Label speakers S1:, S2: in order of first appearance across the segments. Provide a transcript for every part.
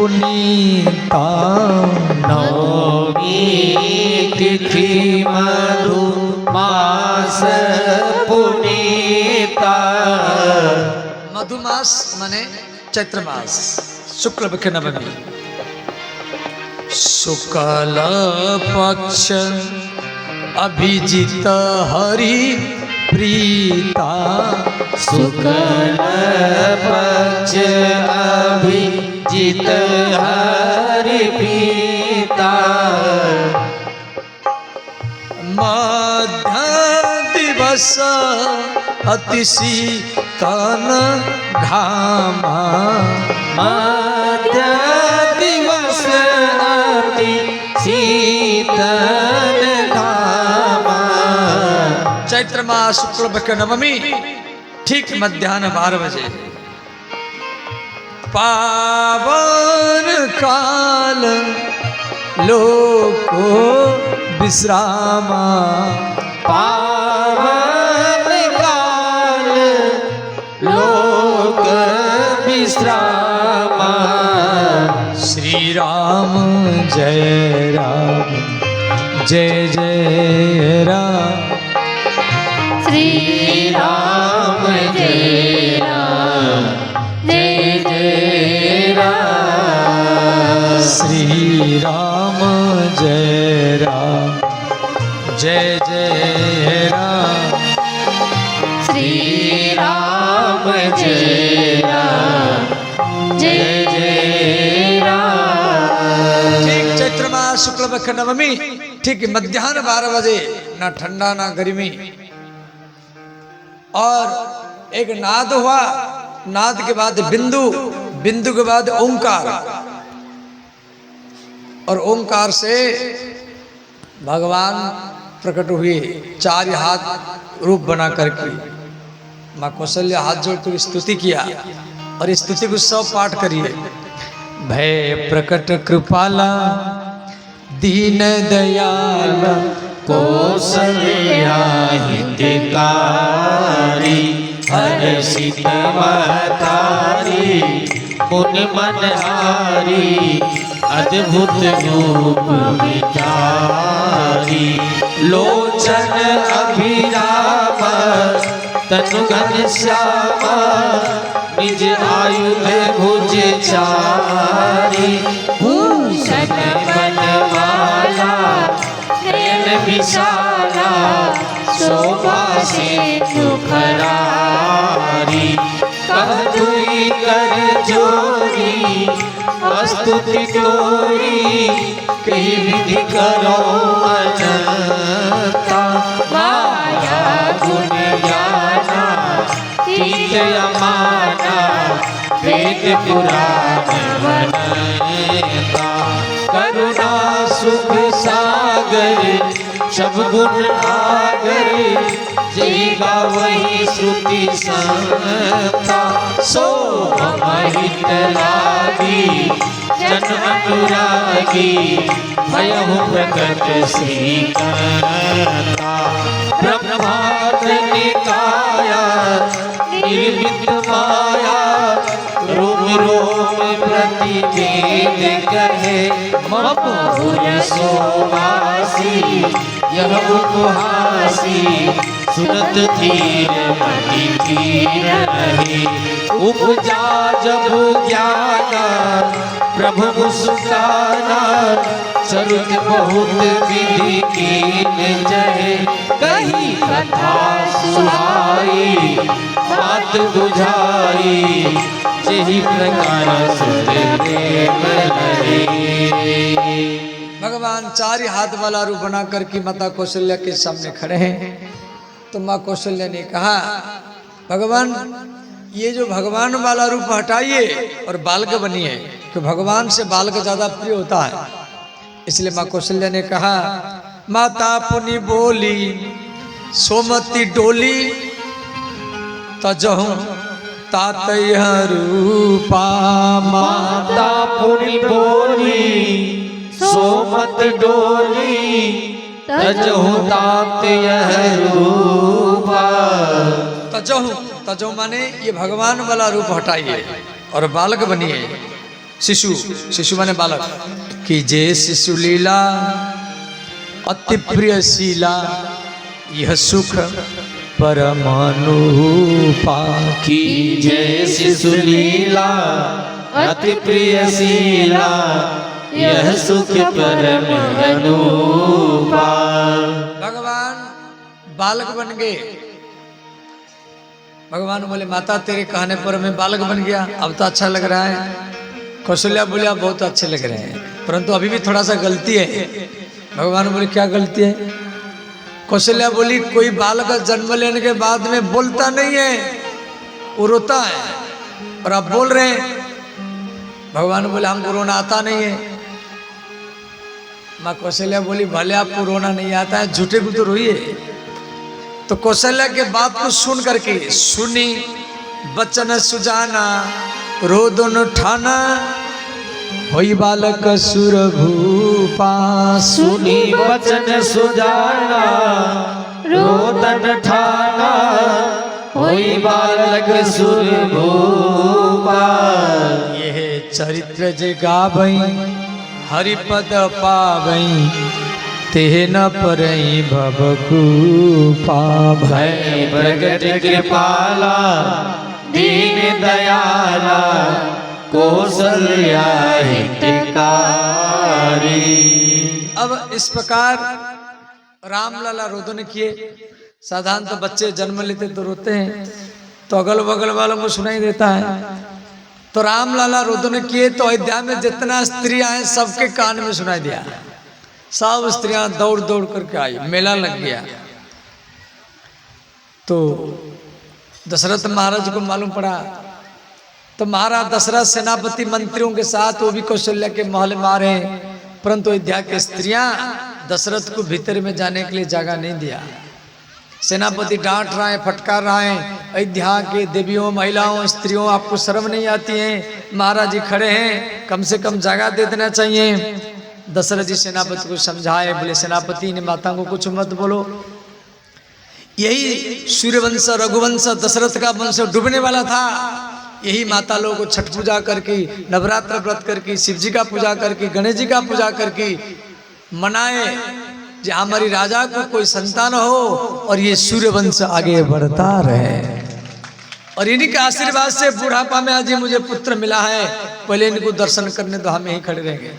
S1: पुनीता
S2: नवमी तिथि मधु मास पुनीता।
S1: मधुमास माने चैत्र मास शुक्ल पक्ष नवमी। शुक्ल पक्ष अभिजित हरि प्रीता।
S2: शुक्ल पक्ष अभिजित हरि प्रीता।
S1: मध्य दिवस अति शीतल घामा।
S2: मध्य दिवस अति शीतल घामा।
S1: चैत्र मास शुक्ल पक्ष नवमी ठीक मध्याह्न 12 बजे। पावन काल लोको विश्रामा।
S2: पावन काल लोक विश्रामा।
S1: श्री राम जय राम जय जय राम।
S2: श्री राम जय राम जय जय राम।
S1: श्री राम जय राम जय जय राम।
S2: श्री राम जय राम जय जय राम।
S1: ठीक चैत्र मास शुक्ल पक्ष नवमी ठीक मध्याह्न 12 बजे। ना ठंडा ना गर्मी। और एक नाद हुआ, नाद के बाद बिंदु, बिंदु के बाद ओंकार, और ओंकार से भगवान प्रकट हुए 4 हाथ रूप बना करके। माँ कौशल्या हाथ जोड़कर स्तुति किया और स्तुति को सब पाठ करिए। भय प्रकट कृपाला दीन दयाल
S2: कौसल्या हितकारी हर्षित महतारी मुनि मनहारी अद्भुत रूप विचारी। लोचन अभिराम तनु घनश्याम निज आयुध भुज चारी। भूषण बनवाला नयन विशाला शोभा सिंधु खरारी। कहतुई कर जोरी स्तुति तोरी कही विधि करो अनंता। माया गुण ज्ञाना तीत अमाना वेद पुराण वनता। करुणा सुख सागर सब गुण आगर जही गावही श्रुति संता। सो महित लागी जन अनुरागी भयहु प्रकट श्रीकर्ता। ब्रह्मांड निकाया निर्मित माया रोम रोम प्रतिवेद कहे। मपुर सोवासी यह उपहासी सुनत धीर मति धीर रहे। उपजा जब ज्ञाना प्रभु मुस्काना सरुज बहुत विधि कीन जहे। कही कथा सुहाई बात बुझाई यही प्रकार सुर प्रेम लहे।
S1: भगवान 4 हाथ वाला रूप बना करके माता कौशल्या के सामने खड़े हैं। तो माँ कौशल्या ने कहा भगवान ये जो भगवान वाला रूप हटाइए और बालक बनिए, तो भगवान से बालक ज्यादा प्रिय होता है। इसलिए माँ कौशल्या ने कहा माता पुनि बोली सोमती डोली तजहु तातय रूपा।
S2: माता पुनि बोली सोमत डोली तजहु तातय रूपा।
S1: तजहु, तजहु माने ये भगवान वाला रूप हटाइए और बालक बनिए। शिशु, शिशु माने बालक, कि जे शिशु लीला अति प्रिय शीला, यह सुख परमानुपा।
S2: की जय शिशु लीला अति प्रिय शीला, यह सुख परम अनुपा।
S1: भगवान बालक बन गए। भगवान बोले माता तेरे कहने पर मैं बालक बन गया, अब तो अच्छा लग रहा है। कौशल्या बोले आप बहुत अच्छे लग रहे हैं, परंतु अभी भी थोड़ा सा गलती है। भगवान बोले क्या गलती है? कौशल्या बोली कोई बालक जन्म लेने के बाद में बोलता नहीं है, वो रोता है, और आप बोल रहे हैं। भगवान बोले हमको रोना आता नहीं है। माँ कौशल्या बोली भले आपको रोना नहीं आता है, झूठे को तो रोइए। तो कौशल्या के बात को सुन करके सुनी बचन सुजाना, रोदन ठाना, होई बालक सुर भूपा।
S2: सुनी वचन सुजाना, रोदन ठाना, होई बालक सुर भूपा।
S1: यह चरित्र जे गावई, हरिपद पावई, तेह न परई भवकूपा।
S2: भय प्रगट कृपाला, दीन दयाला, कौशल्या हितकारी।
S1: अब इस प्रकार रामलला रोदन किए। साधारण तो बच्चे जन्म लेते तो रोते हैं, तो अगल बगल वालों को सुनाई देता है। तो रामलला रोदन किए तो अयोध्या में जितना स्त्रियां हैं सबके कान में सुनाई दिया। सब स्त्रियां दौड़ दौड़ करके आई, मेला लग गया। तो दशरथ महाराज को मालूम पड़ा, तो महाराज दशरथ सेनापति मंत्रियों के साथ वो भी कौशल्या के महल में आ रहे हैं, परंतु अयोध्या की स्त्रियां दशरथ को भीतर में जाने के लिए जगह नहीं दिया। सेनापति डांट रहा है, फटकार रहा है, अयोध्या के देवियों, महिलाओं, स्त्रियों आपको शर्म नहीं आती है? महाराज जी खड़े हैं, कम से कम जगह दे देना चाहिए। दशरथ जी सेनापति को समझाए, बोले सेनापति ने माता को कुछ मत बोलो। यही सूर्यवंश रघुवंश दशरथ का वंश डूबने वाला था। यही माता लोगों को छठ पूजा करके, नवरात्र व्रत करके, शिव जी का पूजा करके, गणेश जी का पूजा करके मनाए जो हमारी राजा को कोई संतान हो और ये सूर्यवंश आगे बढ़ता रहे। और इन्हीं के आशीर्वाद से बुढ़ापा में आज मुझे पुत्र मिला है, पहले इनको दर्शन करने तो हम यहीं खड़े रहेंगे।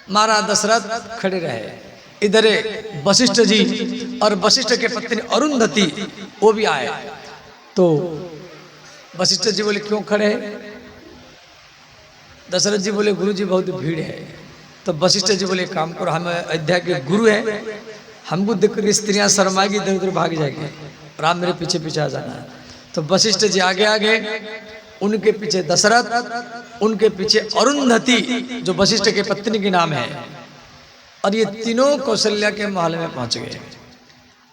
S1: महाराज दशरथ खड़े रहे। इधर वशिष्ठ जी और वशिष्ठ के पत्नी अरुंधति वो भी आए। तो वशिष्ठ जी बोले क्यों खड़े? दशरथ जी बोले गुरु जी बहुत भीड़ है। तो वशिष्ठ जी बोले काम करो, हम अयोध्या के गुरु हैं, हमको देखकर स्त्रियां शर्माएगी, इधर उधर भाग जाएगी, राम मेरे पीछे पीछे आ जाना। तो वशिष्ठ जी आगे आगे, उनके पीछे दशरथ, उनके पीछे अरुंधति जो वशिष्ठ के पत्नी के नाम है, और ये तीनों कौशल्या के महल में पहुंच गए।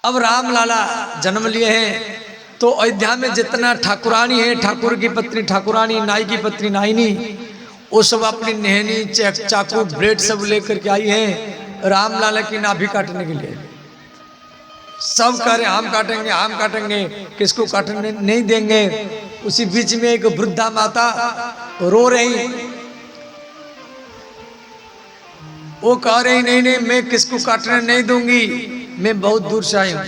S1: अब राम लाला जन्म लिए हैं, तो अयोध्या में जितना ठाकुरानी है, ठाकुर की पत्नी ठाकुरानी, नाई की पत्नी नाइनी, वो सब अपनी नेहनी, चाकू, ब्लेड सब लेकर के आई हैं राम लाला की नाभि काटने के लिए। सब कह रहे हम काटेंगे, हम काटेंगे, किसको काटने नहीं देंगे। उसी बीच में एक वृद्धा माता रो रही, वो कह रही नहीं नहीं मैं किसको काटने नहीं दूंगी, मैं बहुत दूर से आई हूं।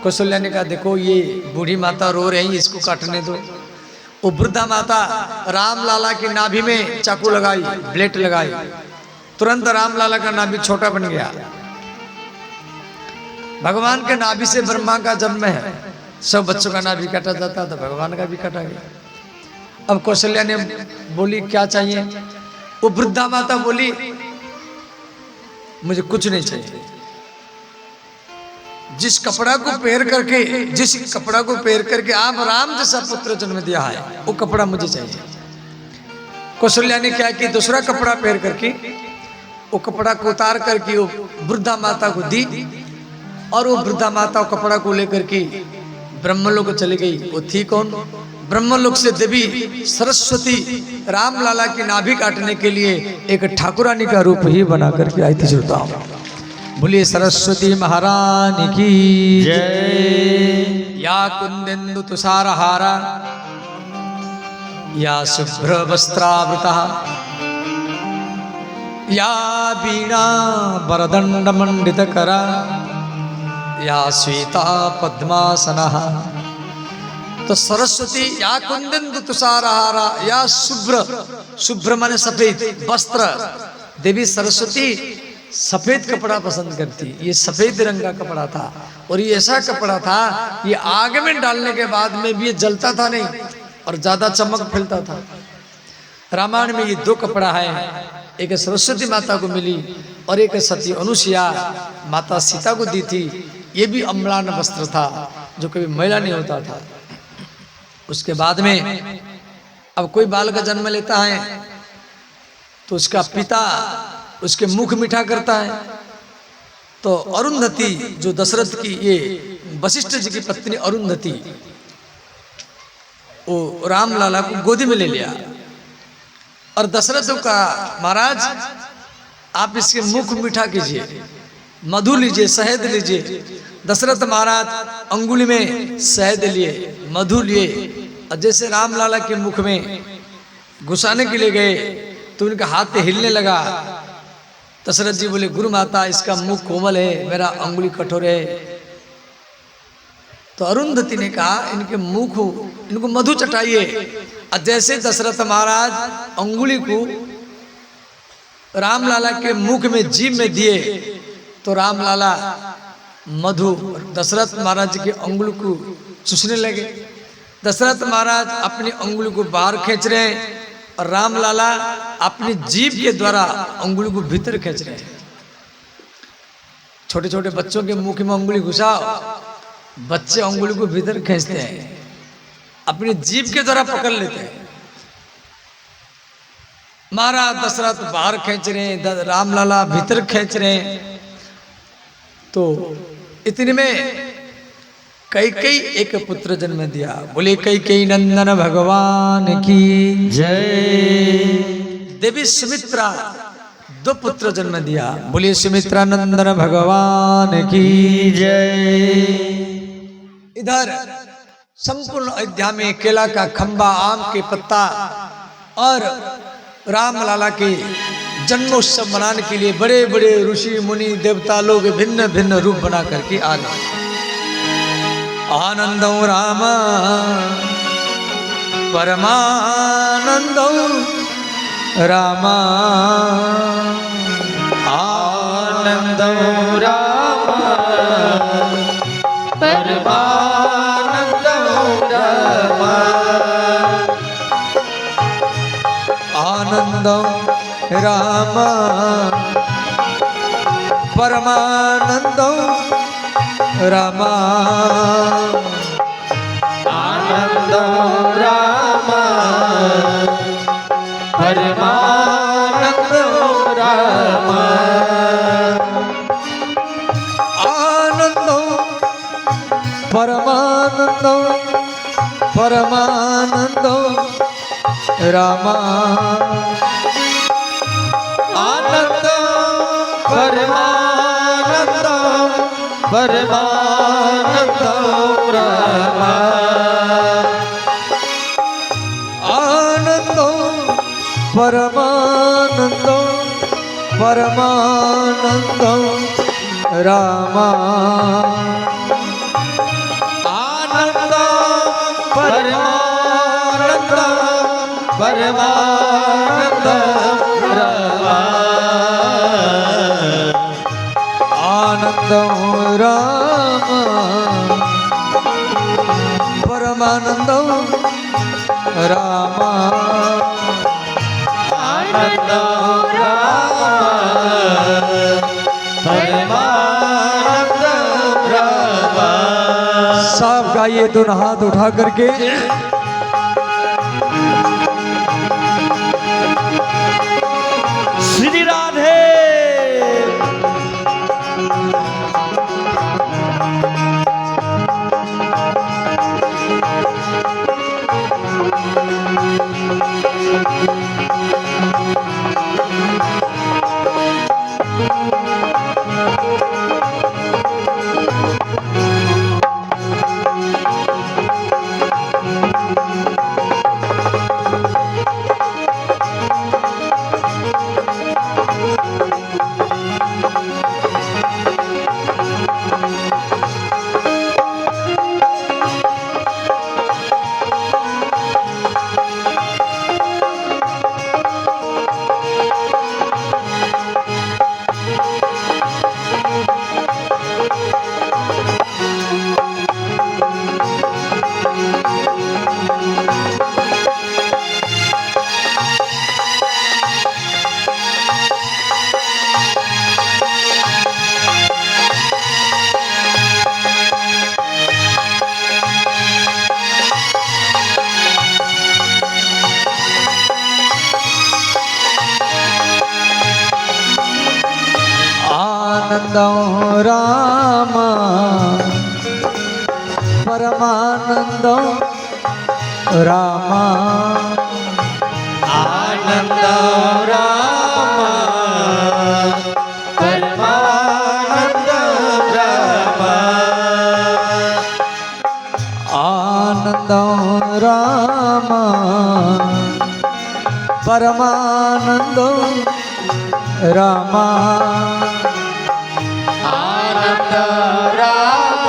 S1: कौशल्या ने कहा देखो ये बूढ़ी माता रो रही, इसको काटने दो। वो वृद्धा माता राम लाला की नाभि में चाकू लगाई, ब्लेड लगाई, तुरंत राम लाला का नाभि छोटा बन गया। भगवान के नाभि से ब्रह्मा का जन्म है, सब बच्चों का नाभि काटा जाता तो भगवान का भी काटा गया। अब कौशल्या ने बोली क्या चाहिए? वो वृद्धा माता बोली मुझे कुछ नहीं चाहिए, जिस कपड़ा को पहन करके आप राम जैसा पुत्र जन्म दिया है वो कपड़ा मुझे चाहिए। कौशल्या ने क्या कि दूसरा कपड़ा पहन करके वो कपड़ा को उतार करके वो वृद्धा माता को दी, और वो वृद्धा माता वो कपड़ा को लेकर के ब्रह्मलोक चली गई। वो थी कौन? ब्रह्मलोक से देवी सरस्वती राम लाला की नाभि काटने के लिए एक ठाकुरानी का रूप ही बना करके आई थी। श्रोता बोलिए सरस्वती महारानी की जय। या कुंदेन्दु तुषारहारा या शुभ्र वस्त्रावृता या वीणा वरदंड मंडित करा या श्वेता पद्मासना। तो सरस्वती या कुंदन तुषारहारा या शुभ्र, शुभ्र माने सफेद वस्त्र। देवी सरस्वती सफेद कपड़ा पसंद करती। ये सफेद रंग का कपड़ा था और ये ऐसा कपड़ा था ये आग में डालने के बाद में भी ये जलता था नहीं और ज्यादा चमक फैलता था। रामायण में ये दो कपड़ा है, एक सरस्वती माता को मिली और एक सती अनुसुईया माता सीता को दी थी। ये भी अम्लान वस्त्र था जो कभी मैला नहीं होता था। उसके बाद में अब कोई बाल का जन्म लेता है तो उसका पिता उसके मुख मीठा करता है। तो अरुंधति जो दशरथ की ये वशिष्ठ जी की पत्नी अरुंधति वो राम लाला को गोदी में ले लिया और दशरथ का महाराज आप इसके मुख मीठा कीजिए, मधु लीजिए, शहद लीजिए। दशरथ महाराज अंगुली में शहद लिए, मधु लिए और जैसे राम लाला के मुख में घुसाने के लिए गए तो उनका हाथ हिलने लगा। दशरथ जी बोले गुरु माता इसका मुख कोमल है, मेरा अंगुली कठोर है। तो अरुंधति ने कहा इनके मुख इनको मधु चटाइए। और जैसे दशरथ महाराज अंगुली को रामलाला के मुख में जीभ में दिए तो रामलाला मधु दशरथ महाराज की अंगुली को चूसने लगे। दशरथ महाराज अपनी अंगुली को बाहर खींच रहे हैं और रामलाला अपनी जीभ के द्वारा अंगुली को भीतर खींच रहे हैं। छोटे छोटे बच्चों के मुख में अंगुली घुसाओ, बच्चे अंगुली को भीतर खींचते हैं, अपनी जीभ के द्वारा पकड़ लेते हैं। महाराज दशरथ बाहर खींच रहे हैं, रामलाला भीतर खींच रहे हैं। तो इतने में कैकेयी एक पुत्र जन्म दिया। बोले कैकेयी नंदन भगवान की
S2: जय।
S1: देवी सुमित्रा दो पुत्र जन्म दिया। बोले सुमित्रा नंदन भगवान की
S2: जय।
S1: इधर संपूर्ण अयोध्या में केला का खंबा, आम के पत्ता और रामलाला के जन्मोत्सव मनाने के लिए बड़े बड़े ऋषि मुनि देवता लोग भिन्न भिन्न रूप बना करके आ गए। आनंदो राम परमानंदो रामा,
S2: आनंदो राम परमानंदो रामा,
S1: आनंदो राम परमानंदो रामा,
S2: आनंदो राम परमानंदो रामा,
S1: आनंदो परमानंदो परमानंदो रामा,
S2: आनंदो परमानंदो परमानंदो रामा,
S1: आनंदो परमानंदो परमानंदो रामा,
S2: आनंदो परमानंदो परमानंदो रामा,
S1: आनंदो राम परमानंदो रामा,
S2: आनंदो राम परमानंदो रामा।
S1: सब गाइए दोनों हाथ उठा करके।
S2: श्री राधे।
S1: राम परमानंद राम
S2: आनंद राम परमानंद राम
S1: आनंद राम परमानंद राम
S2: आनंद राम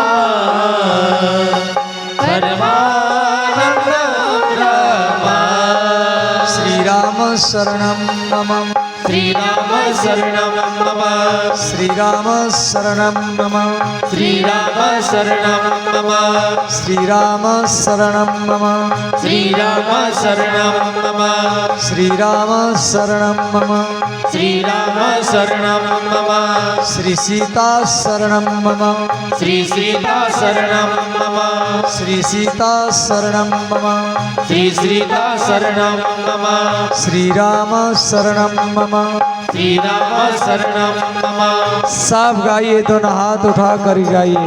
S2: परमानंद राम
S1: श्री राम शरणं मम
S2: श्री राम शरणं मम
S1: श्री राम शरणं मम
S2: श्री राम शरणं मम
S1: श्री राम शरणं मम
S2: श्री राम शरणं मम
S1: श्री राम शरणं मम
S2: श्री राम शरणं मम
S1: श्री सीता शरणं मम
S2: श्री सीता शरणं मम
S1: श्री सीता शरणं मम
S2: श्री सीता शरणं मम
S1: श्री राम शरणं मम
S2: श्री राम शरणं मम
S1: सब गाइए, दोनों हाथ उठा कर गाइए।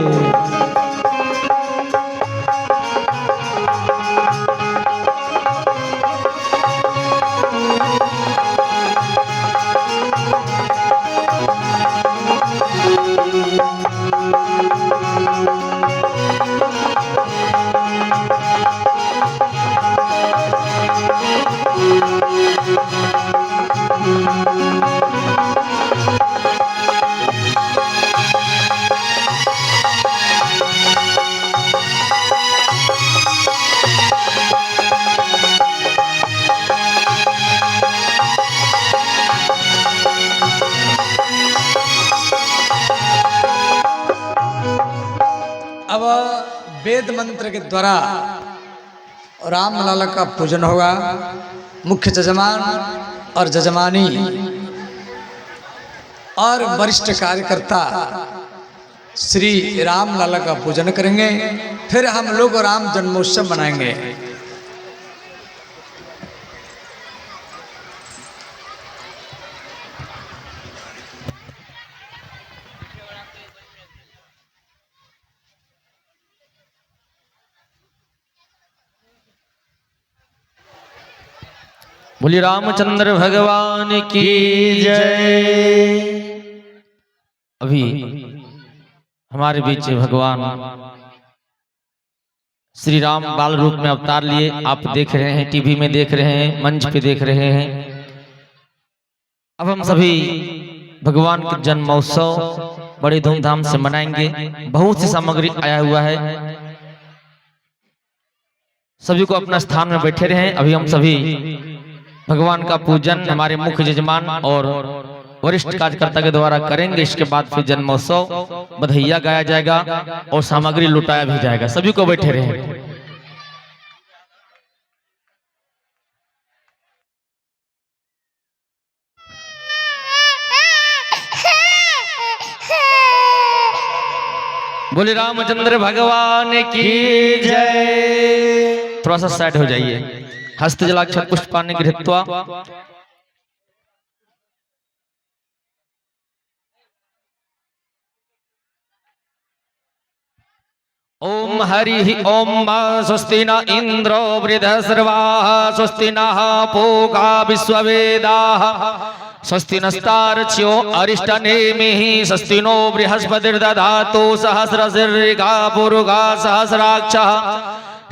S1: अब वेद मंत्र के द्वारा राम लाला का पूजन होगा। मुख्य जजमान और जजमानी और वरिष्ठ कार्यकर्ता श्री राम लाला का पूजन करेंगे। फिर हम लोग राम जन्मोत्सव मनाएंगे।
S2: बोलिए रामचंद्र भगवान की जय। अभी हमारे बीच भगवान श्री राम बाल रूप में अवतार लिए आप देख रहे हैं, टीवी में देख रहे हैं, मंच पे देख रहे हैं। अब हम सभी भगवान के जन्मोत्सव बड़े धूमधाम से मनाएंगे। बहुत सी सामग्री आया हुआ है, सभी को अपना स्थान में बैठे रहे। अभी हम सभी भगवान का पूजन हमारे मुख्य जजमान और वरिष्ठ कार्यकर्ता के द्वारा करेंगे। इसके बाद फिर जन्मोत्सव बधाइयाँ गाया जाएगा और सामग्री लुटाया भी जाएगा। सभी को बैठे रहे। बोले रामचंद्र भगवान की जय। थोड़ा सा साइड हो जाइए। हस्त जलाक्षर पुष्पाणि गृहीत्वा ओम हरि ओम स्वस्ति न इंद्रो वृद्धश्रवाः स्वस्ति नः पूषा विश्ववेदाः स्वस्ति नस्तार्क्ष्यो अरिष्टनेमिः स्वस्ति नो बृहस्पतिर्दधातु सहस्रशीर्षा पुरुषा सहस्राक्षः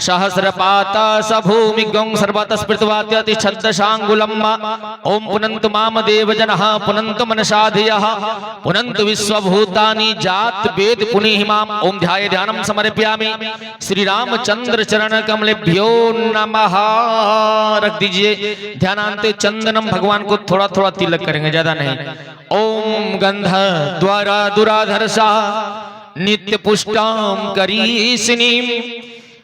S2: सहस्रपाता स भूमिगं सर्वतः स्मृत्वात्यतिच्छद्दशाङ्गुलम् ओम पुनन्तु माम देवजनः पुनन्तु मनसाधियः पुनन्तु विश्वभूतानि जात वेद पुनीहिमाम् ओम ध्याये ध्यानं समर्पयामि। श्री रामचंद्र चरण कमलेभ्यो नमः। रख दीजिए। ध्यानान्ते चंदनम भगवान को थोड़ा थोड़ा तिलक करेंगे, ज्यादा नहीं। ओम गंध द्वारा दुराधर्षा नित्य पुष्टाम करीशिनीम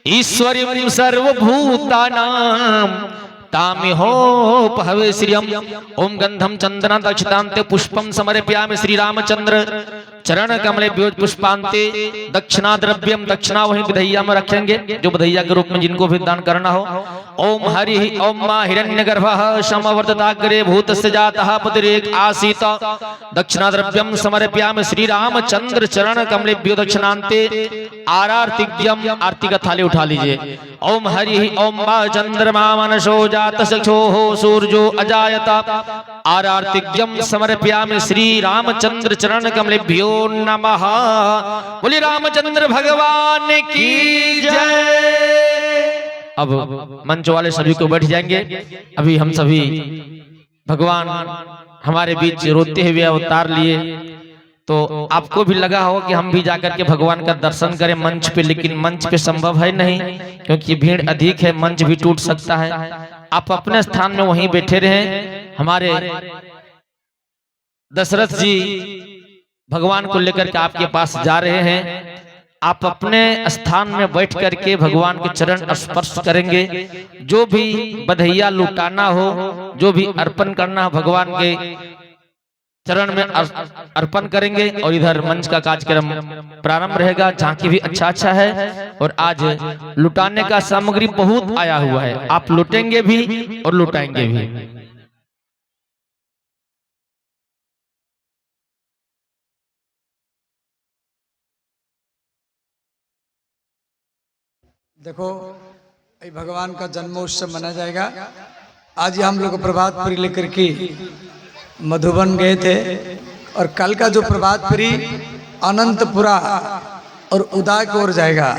S2: ईश्वरीं सर्वभूतानां तामिहोपहवे श्रियम् ओम गंधम चंदना दक्षितांते पुष्पम समर्पयामि। श्री रामचंद्र चरण कमलेभ्यो पुष्पांते दक्षिणा द्रव्यम। दक्षिणा वहीं बधैया में रखेंगे, जो बधैया के रूप में जिनको भी दान करना हो। ओम हरि ओम मा हिरण्यगर्भः समवर्तताग्रे भूतस्य जातः पुत्रेक आसीत दक्षिणाद्रव्यं समर्पयामि श्री रामचंद्र चरण कमलेभ्यो दक्षिणान्ते आरार्तिज्ञम आरती का थाली उठा लीजिए। ओम हरि ओम मा चंद्रमा मनसो जात चक्षुः सूर्यो अजायत आरार्तिज्ञम समर्पयामि श्री रामचंद्र चरण कमलेभ्यो नमः। बोले रामचंद्र भगवान की जय। अब मंच वाले सभी को बैठ जाएंगे। अभी हम सभी भगवान हमारे बीच रोते हुए अवतार लिए, तो आपको भी लगा हो कि हम भी जाकर के भगवान का दर्शन करें मंच पे, लेकिन मंच पे संभव है नहीं क्योंकि भीड़ अधिक है, मंच भी टूट सकता है। आप अपने स्थान में वहीं बैठे रहें। हमारे दशरथ जी भगवान को लेकर के आपके पास जा रहे हैं। आप अपने स्थान में बैठ करके भगवान के चरण स्पर्श करेंगे। जो भी बधाइयाँ लुटाना हो, जो भी अर्पण करना हो, भगवान के चरण में अर्पण करेंगे। और इधर मंच का कार्यक्रम प्रारंभ रहेगा। झांकी भी अच्छा है और आज लुटाने का सामग्री बहुत आया हुआ है। आप लुटेंगे भी और लुटाएंगे भी।
S1: देखो भगवान का जन्मोत्सव मनाया जाएगा। आज ही हम लोग प्रभात फेरी लेकर के मधुबन गए थे और कल का जो प्रभात फेरी अनंतपुरा और उदा की ओर जाएगा।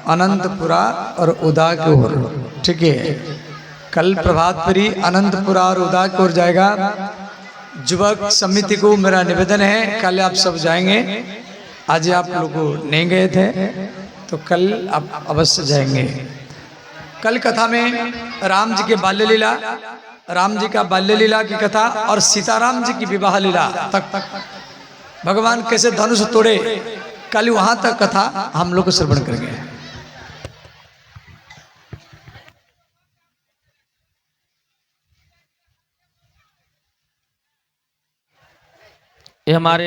S1: अनंतपुरा और उदा की ओर, ठीक है। कल प्रभात फेरी अनंतपुरा और उदा की ओर जाएगा। युवक समिति को मेरा निवेदन है, कल आप सब जाएंगे। आज आप लोग नहीं गए थे तो कल आप अवश्य जाएंगे। कल कथा में राम जी के बाल्य लीला, राम जी का बाल्य लीला की कथा और सीताराम जी की विवाह लीला तक भगवान कैसे धनुष तोड़े, कल वहां तक कथा हम लोग श्रवण करेंगे।
S2: ये हमारे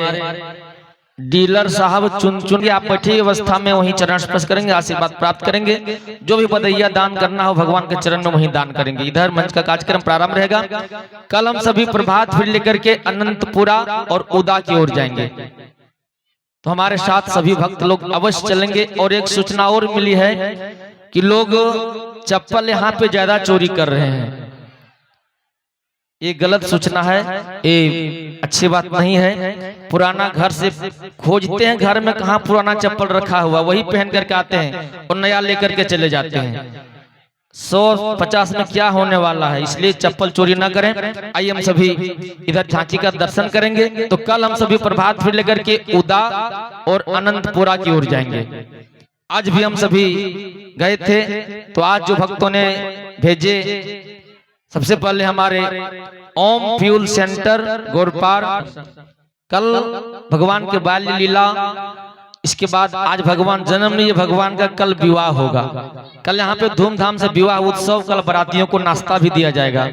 S2: डीलर साहब चुन के आप बैठी अवस्था में वहीं चरण स्पर्श करेंगे, आशीर्वाद प्राप्त करेंगे। जो भी बधाइयाँ दान करना हो भगवान के चरण में वहीं दान करेंगे। इधर मंच का कार्यक्रम प्रारंभ रहेगा। कल हम सभी प्रभात फेरी लेकर के अनंतपुरा और उदा की ओर जाएंगे, तो हमारे साथ सभी भक्त लोग अवश्य चलेंगे। और एक सूचना और मिली है कि लोग चप्पल यहाँ पे ज्यादा चोरी कर रहे हैं। ये गलत सूचना है, ये अच्छी बात नहीं है। पुराना घर से खोजते हैं, घर में कहाँ पुराना चप्पल रखा हुआ, वही पहन करके आते हैं और नया लेकर के चले जाते हैं। 150 में क्या होने वाला है, इसलिए चप्पल चोरी ना करें। आइए हम सभी इधर झांकी का दर्शन करेंगे। तो कल हम सभी प्रभात फेरी लेकर के उदा और अनंतपुरा की ओर जाएंगे। आज भी हम सभी गए थे, तो आज जो भक्तों ने भेजे, सबसे पहले हमारे ओम फ्यूल सेंटर गोरपार, कल भगवान के बाल्य लीला, इसके बाद आज भगवान जन्म लिए, भगवान का कल विवाह होगा। कल यहाँ पे धूमधाम से विवाह उत्सव, कल बरातियों को नाश्ता भी दिया जाएगा।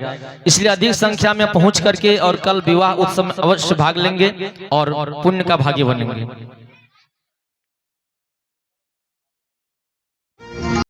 S2: इसलिए अधिक संख्या में पहुंच करके और कल विवाह उत्सव में अवश्य भाग लेंगे और पुण्य का भागी बनेंगे।